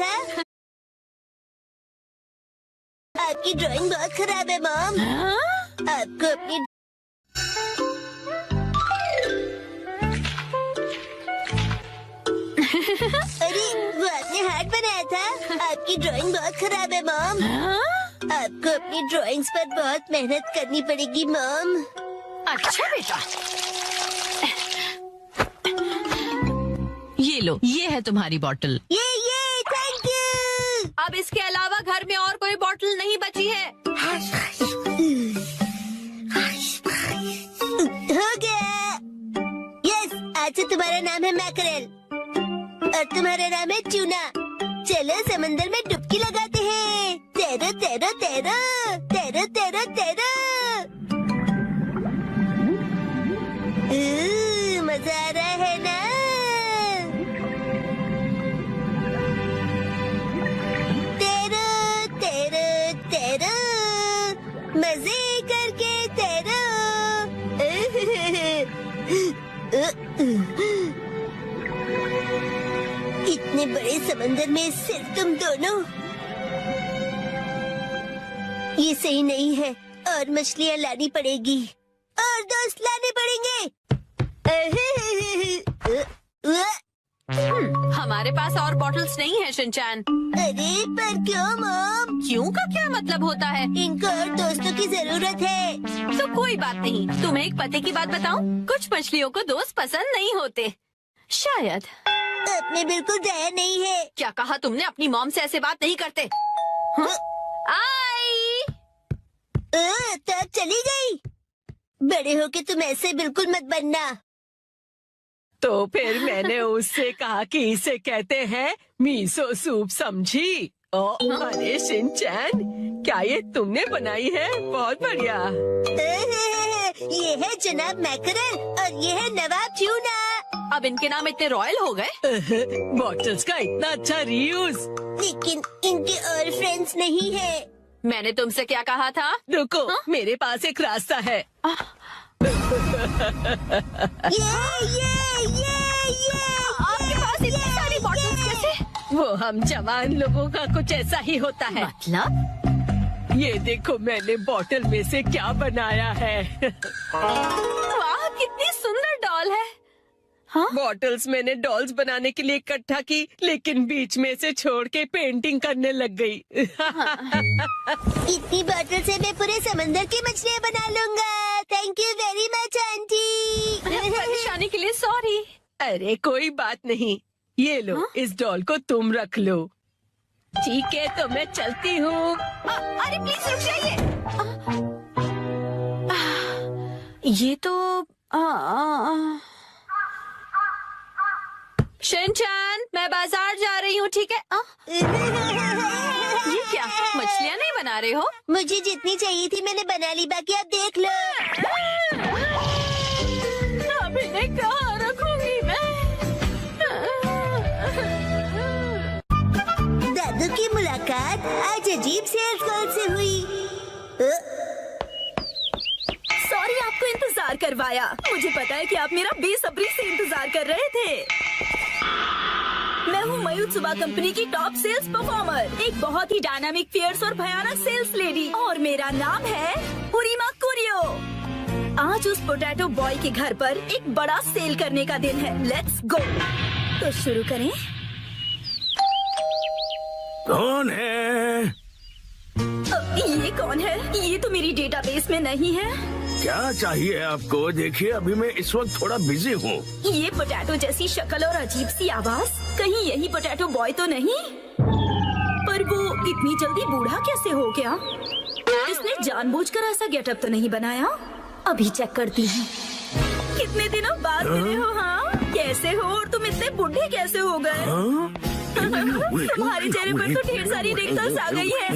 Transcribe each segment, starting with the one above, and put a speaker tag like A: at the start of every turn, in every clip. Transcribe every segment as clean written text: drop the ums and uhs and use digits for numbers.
A: था? आपकी ड्राइंग बहुत खराब है मॉम। आपको अपनी अरे वो आपने हार्ट बनाया था। आपकी ड्राइंग बहुत खराब है मॉम। आपको अपनी ड्राइंग्स पर बहुत मेहनत करनी पड़ेगी मॉम।
B: अच्छा बेटा, ये लो, ये है तुम्हारी बॉटल।
A: ये थैंक यू।
B: अब इसके अलावा घर में और कोई बॉटल नहीं बची है।
A: हो गया। यस, आज से तुम्हारा नाम है मैकरेल और तुम्हारा नाम है ट्यूना। चलो समंदर में डुबकी लगाते हैं। तैरो तैरो तैरो तैरो तैरो तैरो। मजा आ रहा है ना? तैरो तैरो तैरो, मजे करके तैरो। इतने बड़े समंदर में सिर्फ तुम दोनों, ये सही नहीं है। और मछलियाँ लानी पड़ेगी और दोस्त लाने पड़ेंगे।
B: हमारे पास और बॉटल्स नहीं है शिनचैन।
A: अरे पर क्यों मॉम?
B: क्यों का क्या मतलब होता है?
A: इनको और दोस्तों की जरूरत है।
B: तो कोई बात नहीं। तुम्हें एक पते की बात बताऊं? कुछ मछलियों को दोस्त पसंद नहीं होते, शायद।
A: आपने बिल्कुल दया नहीं है।
B: क्या कहा तुमने? अपनी मॉम से ऐसे बात नहीं करते। आई
A: तब चली गई। बड़े होके तुम ऐसे बिल्कुल मत बनना।
C: तो फिर मैंने उससे कहा कि इसे कहते हैं मीसो सूप, समझी? अरे शिनचैन, क्या ये तुमने बनाई है? बहुत बढ़िया।
A: ये है जनाब मैकरेल और ये है नवाब ट्यूना।
B: अब इनके नाम इतने रॉयल हो गए।
C: बॉटल्स का इतना अच्छा रीयूज।
A: लेकिन इनके और फ्रेंड्स नहीं है।
B: मैंने तुमसे क्या कहा था?
C: रुको, मेरे पास एक रास्ता है।
B: आपके पास इतनी सारी बॉटल्स कैसे?
C: वो हम जवान लोगों का कुछ ऐसा ही होता है।
B: मतलब?
C: ये देखो, मैंने बॉटल में से क्या बनाया है।
B: वाह, कितनी सुंदर डॉल है।
C: बॉटल्स मैंने डॉल्स बनाने के लिए इकट्ठा की, लेकिन बीच में से छोड़ के पेंटिंग करने लग गई।
A: इतनी बॉटल से मैं पूरे समंदर की मछलियाँ बना लूँगा। Thank you very much aunty.
B: परेशानी के लिए सॉरी।
C: अरे कोई बात नहीं, ये लो, इस डॉल को तुम रख लो। ठीक है, तो मैं चलती हूँ।
B: अरे प्लीज रुक जाइए। ये तो शिनचैन, मैं बाजार जा रही हूँ, ठीक है? ये क्या, मछलियाँ नहीं बना रहे हो?
A: मुझे जितनी चाहिए थी मैंने बना ली, बाकी आप देख लो।
B: अब इन्हें कहाँ रखूंगी मैं?
A: दादू की मुलाकात आज अजीब सेल्स कॉल से हुई।
D: सॉरी आपको इंतजार करवाया। मुझे पता है कि आप मेरा बेसब्री से इंतजार कर रहे थे। मैं हूँ मयुत्सुबा कंपनी की टॉप सेल्स परफॉर्मर, एक बहुत ही डायनामिक, फियर्स और भयानक सेल्स लेडी, और मेरा नाम है हुरिमा कुरियो। आज उस पोटैटो बॉय के घर पर एक बड़ा सेल करने का दिन है। Let's go. तो शुरू करें।
E: कौन है?
D: ये कौन है? ये तो मेरी डेटाबेस में नहीं है।
E: क्या चाहिए आपको? देखिए, अभी मैं इस वक्त थोड़ा बिजी हूँ।
D: ये पोटैटो जैसी शक्ल और अजीब सी आवाज, कहीं यही पोटैटो बॉय तो नहीं? पर वो इतनी जल्दी बूढ़ा कैसे हो गया? इसने जानबूझकर ऐसा गेटअप तो नहीं बनाया? अभी चेक करती हूँ। कितने दिनों बाद मिले हो? हाँ, कैसे हो? और तुम इतने बूढ़े कैसे हो गए? तुम्हारे चेहरे पर तो ढेर सारी रिंकल्स आ गई है।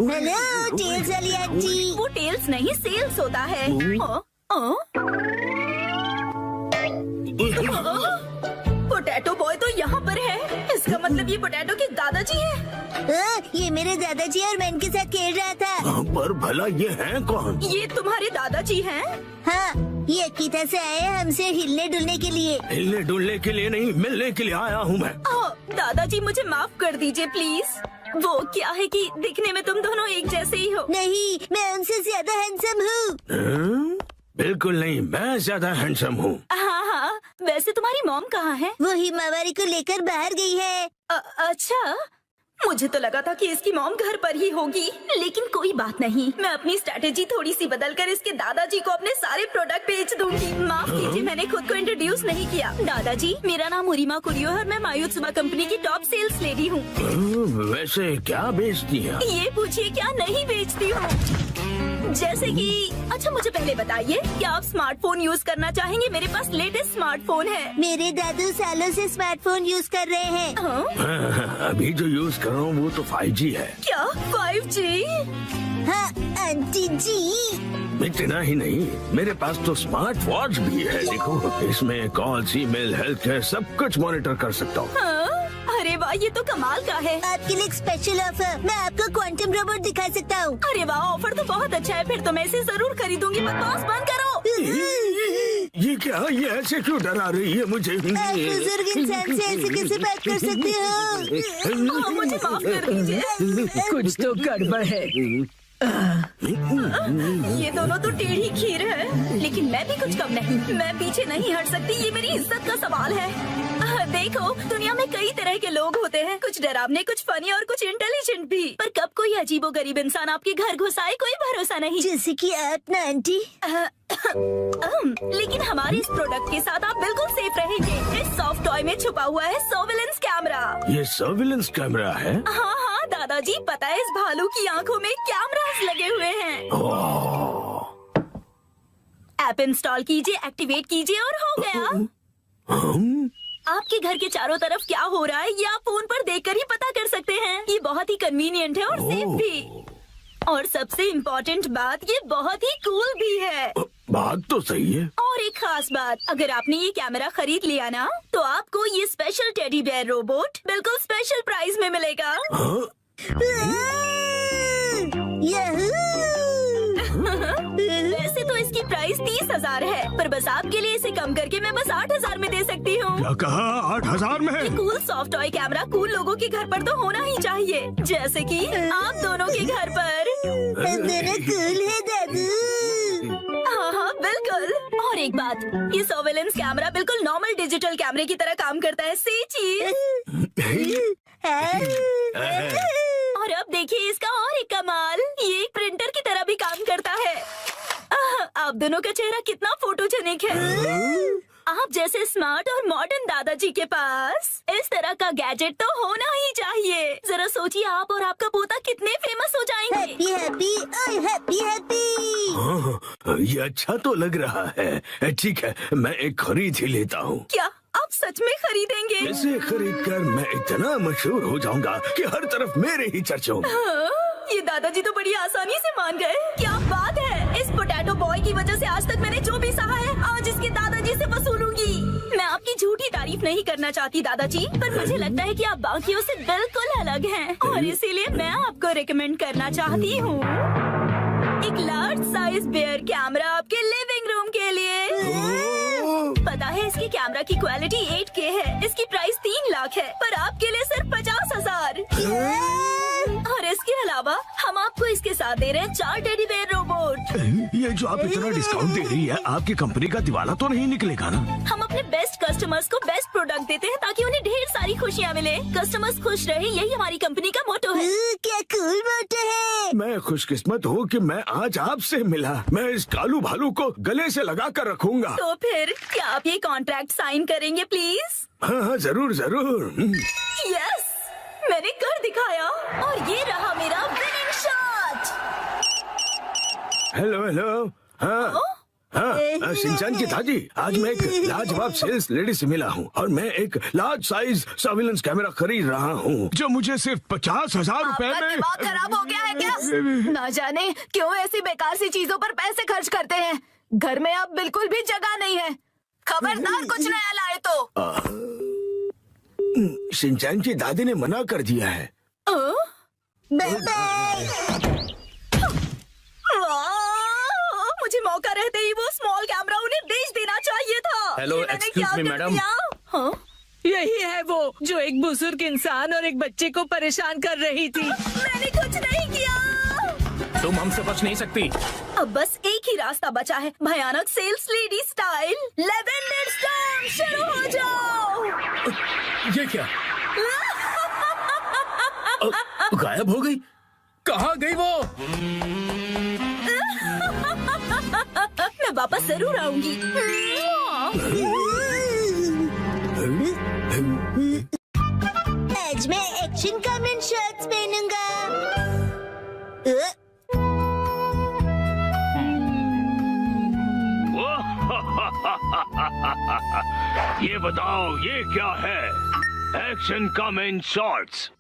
A: हेलो टेल्स वाली आंटी।
D: वो टेल्स नहीं, सेल्स होता है। पोटैटो बॉय तो यहाँ पर है। इसका मतलब ये पोटैटो के दादाजी हैं।
A: ये मेरे दादाजी और मैं इनके साथ खेल रहा था।
E: पर भला ये हैं कौन?
D: ये तुम्हारे दादाजी हैं?
A: हाँ, ये कीथा से आए हैं हमसे हिलने डुलने के लिए।
E: हिलने डुलने के लिए नहीं, मिलने के लिए आया हूँ मैं।
D: दादाजी मुझे माफ कर दीजिए प्लीज। वो क्या है कि दिखने में तुम दोनों एक जैसे ही हो।
A: नहीं, मैं उनसे ज्यादा हैंडसम हूँ।
E: बिल्कुल नहीं, मैं ज्यादा हैंडसम हूँ।
D: हाँ, वैसे तुम्हारी मॉम कहाँ है?
A: वो हिमावारी को लेकर बाहर गई है।
D: अच्छा, मुझे तो लगा था कि इसकी मॉम घर पर ही होगी, लेकिन कोई बात नहीं। मैं अपनी स्ट्रेटेजी थोड़ी सी बदलकर इसके दादाजी को अपने सारे प्रोडक्ट बेच दूंगी। माफ कीजिए, मैंने खुद को इंट्रोड्यूस नहीं किया। दादाजी, मेरा नाम उरिमा कुरियो है और मैं मायुत्सुबा कंपनी की टॉप सेल्स लेडी हूँ।
E: वैसे क्या बेचती है?
D: ये पूछिए क्या नहीं बेचती हूँ। जैसे कि अच्छा, मुझे पहले बताइए, क्या आप स्मार्टफोन यूज करना चाहेंगे? मेरे पास लेटेस्ट स्मार्टफोन है।
A: मेरे दादू सालों से स्मार्टफोन यूज कर रहे हैं।
D: हाँ?
E: अभी जो यूज कर रहा हूँ वो तो 5G है।
D: क्या 5G?
A: हाँ आंटी जी।
E: इतना ही नहीं, मेरे पास तो स्मार्ट वॉच भी है। देखो, इसमें कॉल्स, ईमेल, हेल्थ केयर सब कुछ मॉनिटर कर सकता हूँ।
D: हाँ? अरे वाह, ये तो कमाल का है।
A: आपके लिए एक स्पेशल ऑफर, मैं आपको क्वांटम रोबोट दिखा सकता हूँ।
D: अरे वाह, ऑफर तो बहुत अच्छा है। फिर तो मैं इसे जरूर खरीदूंगी। बकवास बंद करो।
E: ये क्या? ये ऐसे क्यों डरा रही है मुझे?
A: आप बुजुर्ग इंसान से ऐसे कैसे बात कर सकते हो?
D: मुझे माफ कर दीजिए।
C: कुछ तो गड़बड़ है।
D: ये दोनों तो टेढ़ी खीर है, लेकिन मैं भी कुछ कम नहीं। मैं पीछे नहीं हट सकती, ये मेरी इज्जत का सवाल है। देखो, दुनिया में कई तरह के लोग होते हैं, कुछ डरावने, कुछ फनी और कुछ इंटेलिजेंट भी। पर कब कोई अजीबोगरीब इंसान आपके घर घुस आए, कोई भरोसा नहीं।
A: जैसे कि आप ना आंटी।
D: लेकिन हमारे इस प्रोडक्ट के साथ आप बिल्कुल सेफ रहेंगे। इस सॉफ्ट टॉय में छुपा हुआ है सर्विलेंस कैमरा।
E: ये सर्विलेंस कैमरा है?
D: हाँ हाँ दादाजी, पता है इस भालू की आंखों में कैमरास लगे हुए हैं। ऐप इंस्टॉल कीजिए, एक्टिवेट कीजिए और हो गया। आपके घर के चारों तरफ क्या हो रहा है ये आप फोन पर देखकर ही पता कर सकते हैं। ये बहुत ही कन्वीनियंट है और सेफ भी। और सबसे इम्पोर्टेंट बात, ये बहुत ही कूल भी है।
E: बात तो सही है।
D: और एक खास बात, अगर आपने ये कैमरा खरीद लिया ना, तो आपको ये स्पेशल टेडी बेयर रोबोट बिल्कुल स्पेशल प्राइस में मिलेगा। वैसे तो इसकी प्राइस 30,000 है, पर बस आपके लिए इसे कम करके मैं बस 8,000 में दे सकती हूँ।
E: क्या कहा? 8,000 में?
D: ये cool soft toy camera cool लोगों के घर पर तो होना ही चाहिए, जैसे कि आप दोनों के घर पर।
A: मेरा कूल है दादू।
D: हाँ हाँ बिल्कुल। और एक बात, ये सर्वेलेंस कैमरा बिल्कुल नॉर्मल डिजिटल कैमरे की तरह काम करता है। सी चीज। और अब देखिए इसका और एक कमाल, ये एक प्रिंटर की तरह भी काम करता है। आप दोनों का चेहरा कितना फोटोजेनिक है। आप जैसे स्मार्ट और मॉडर्न दादाजी के पास इस तरह का गैजेट तो होना ही चाहिए। जरा सोचिए, आप और आपका पोता कितने फेमस हो जाएंगे।
A: हैप्पी हैप्पी ओए हैप्पी हैप्पी।
E: हाँ, ये अच्छा तो लग रहा है। ठीक है, मैं एक खरीद ही लेता हूँ।
D: क्या आप सच में खरीदेंगे?
E: इसे खरीद कर मैं इतना मशहूर हो जाऊंगा कि हर तरफ मेरे ही चर्चे होंगे।
D: हाँ, ये दादाजी तो बड़ी आसानी से मान गए। क्या बात है, इस पोटैटो बॉय की वजह से आज तक मैंने जो भी सहा है, आज इसके दादाजी से वसूलूंगी। मैं आपकी झूठी तारीफ नहीं करना चाहती दादाजी, पर मुझे लगता है कि आप बाकियों से बिल्कुल अलग हैं और इसीलिए मैं आपको रिकमेंड करना चाहती हूँ एक लार्ज साइज बेयर कैमरा आपके लिविंग रूम के लिए। पता है इसकी कैमरा की क्वालिटी 8K है, इसकी प्राइस 3 लाख है, पर आपके लिए सिर्फ 50,000। और इसके अलावा हम आपको इसके साथ दे रहे हैं 4 टेडी बेयर रोबोट।
E: ये जो आप इतना डिस्काउंट दे रही है, आपकी कंपनी का दिवाला तो नहीं निकलेगा ना?
D: हम अपने बेस्ट कस्टमर्स को बेस्ट प्रोडक्ट देते हैं ताकि उन्हें ढेर सारी खुशियाँ मिले। कस्टमर्स खुश रहे, यही हमारी कंपनी का मोटो है।
A: क्या कूल मोटो है।
E: मैं खुशकिस्मत हूँ कि मैं आज आपसे मिला। मैं इस कालू भालू को गले से लगा कर रखूंगा।
D: तो फिर क्या आप ये कॉन्ट्रैक्ट साइन करेंगे प्लीज?
E: हाँ हाँ, जरूर जरूर।
D: यस, मैंने कर दिखाया और ये रहा मेरा विनिंग शॉट।
E: Hello hello. हाँ हाँ, शिनचान की दादी, आज मैं एक लाजवाब सेल्स लेडी से मिला हूँ और मैं एक लार्ज साइज सर्विलेंस कैमरा खरीद रहा हूँ जो मुझे सिर्फ 50,000 रुपए
D: आपका
E: में।
D: दिमाग खराब हो गया है क्या? ना जाने क्यों ऐसी बेकार सी चीजों पर पैसे खर्च करते हैं। घर में अब बिल्कुल भी जगह नहीं है। खबरदार कुछ नया लाए तो।
E: शिनचान की दादी ने मना कर दिया है।
A: Bye bye.
D: मुझे मौका रहते ही वो स्मॉल कैमरा उन्हें
E: हेलो,
D: मैंने
E: excuse
D: क्या
E: me,
D: कर
E: madam.
D: दिया? हाँ?
C: यही है वो जो एक बुजुर्ग इंसान और एक बच्चे को परेशान कर रही थी।
D: मैंने कुछ नहीं किया।
E: तुम हमसे बच नहीं सकती।
D: अब बस एक ही रास्ता बचा है, भयानक sales lady style. Lavender storm शुरू हो जाओ।
E: ये क्या? गायब हो गई? कहाँ गई वो?
D: मैं वापस जरूर आऊंगी।
A: आज मैं एक्शन कमेंट शर्ट्स पहनूंगा।
F: ये बताओ ये क्या है? Action comment shorts.